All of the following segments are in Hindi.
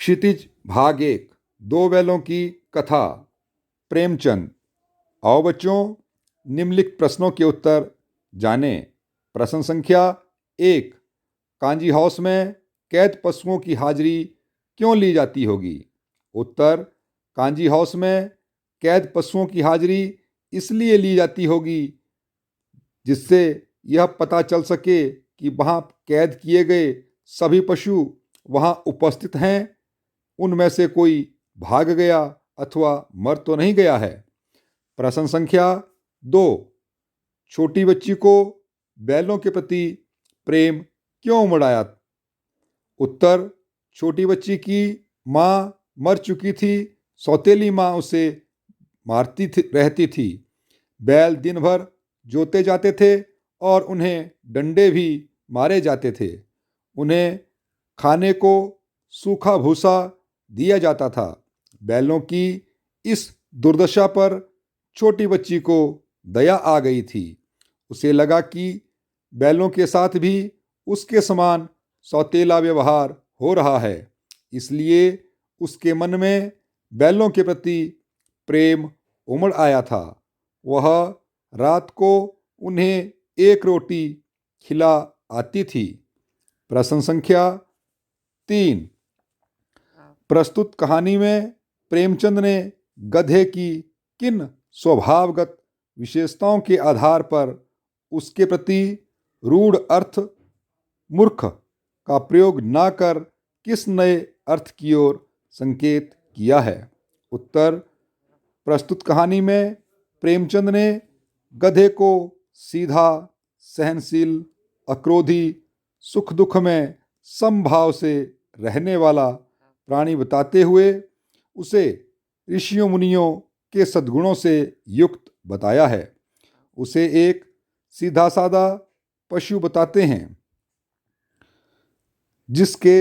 क्षितिज भाग 1। दो बैलों की कथा। प्रेमचंद। आओ बच्चों, निम्नलिखित प्रश्नों के उत्तर जानें। प्रश्न संख्या 1। कांजी हाउस में कैद पशुओं की हाजिरी क्यों ली जाती होगी? उत्तर। कांजी हाउस में कैद पशुओं की हाजिरी इसलिए ली जाती होगी जिससे यह पता चल सके कि वहाँ कैद किए गए सभी पशु वहाँ उपस्थित हैं, उनमें से कोई भाग गया अथवा मर तो नहीं गया है। प्रश्न संख्या 2। छोटी बच्ची को बैलों के प्रति प्रेम क्यों उमड़ आया? उत्तर। छोटी बच्ची की माँ मर चुकी थी। सौतेली माँ उसे रहती थी। बैल दिन भर जोते जाते थे और उन्हें डंडे भी मारे जाते थे। उन्हें खाने को सूखा भूसा दिया जाता था। बैलों की इस दुर्दशा पर छोटी बच्ची को दया आ गई थी। उसे लगा कि बैलों के साथ भी उसके समान सौतेला व्यवहार हो रहा है, इसलिए उसके मन में बैलों के प्रति प्रेम उमड़ आया था। वह रात को उन्हें एक रोटी खिला आती थी। प्रश्न संख्या 3। प्रस्तुत कहानी में प्रेमचंद ने गधे की किन स्वभावगत विशेषताओं के आधार पर उसके प्रति रूढ़ अर्थ मूर्ख का प्रयोग न कर किस नए अर्थ की ओर संकेत किया है? उत्तर। प्रस्तुत कहानी में प्रेमचंद ने गधे को सीधा, सहनशील, अक्रोधी, सुख दुख में समभाव से रहने वाला प्राणी बताते हुए उसे ऋषियों मुनियों के सद्गुणों से युक्त बताया है। उसे एक सीधा साधा पशु बताते हैं जिसके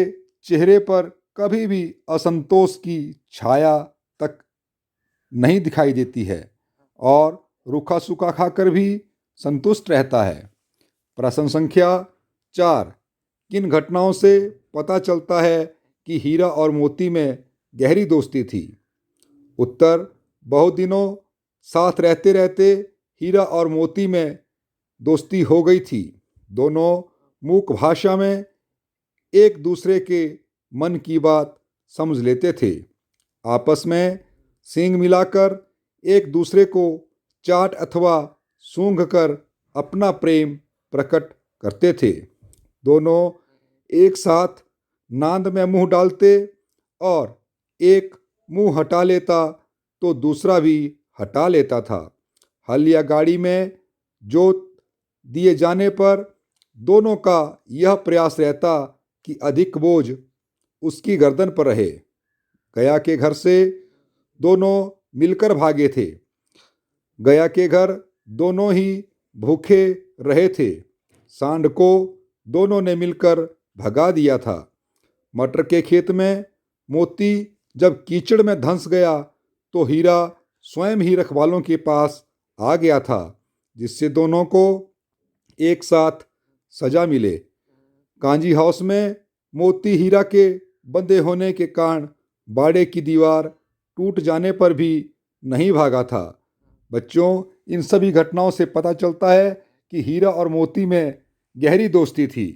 चेहरे पर कभी भी असंतोष की छाया तक नहीं दिखाई देती है और रूखा सूखा खाकर भी संतुष्ट रहता है। प्रश्न संख्या 4। किन घटनाओं से पता चलता है कि हीरा और मोती में गहरी दोस्ती थी? उत्तर। बहुत दिनों साथ रहते रहते हीरा और मोती में दोस्ती हो गई थी। दोनों मूक भाषा में एक दूसरे के मन की बात समझ लेते थे। आपस में सींग मिलाकर एक दूसरे को चाट अथवा सूंघ कर अपना प्रेम प्रकट करते थे। दोनों एक साथ नांद में मुंह डालते और एक मुंह हटा लेता तो दूसरा भी हटा लेता था। हल या गाड़ी में जोत दिए जाने पर दोनों का यह प्रयास रहता कि अधिक बोझ उसकी गर्दन पर रहे। गया के घर से दोनों मिलकर भागे थे। गया के घर दोनों ही भूखे रहे थे। सांड को दोनों ने मिलकर भगा दिया था। मटर के खेत में मोती जब कीचड़ में धंस गया तो हीरा स्वयं ही रखवालों के पास आ गया था, जिससे दोनों को एक साथ सजा मिले। कांजी हाउस में मोती हीरा के बंधे होने के कारण बाड़े की दीवार टूट जाने पर भी नहीं भागा था। बच्चों, इन सभी घटनाओं से पता चलता है कि हीरा और मोती में गहरी दोस्ती थी।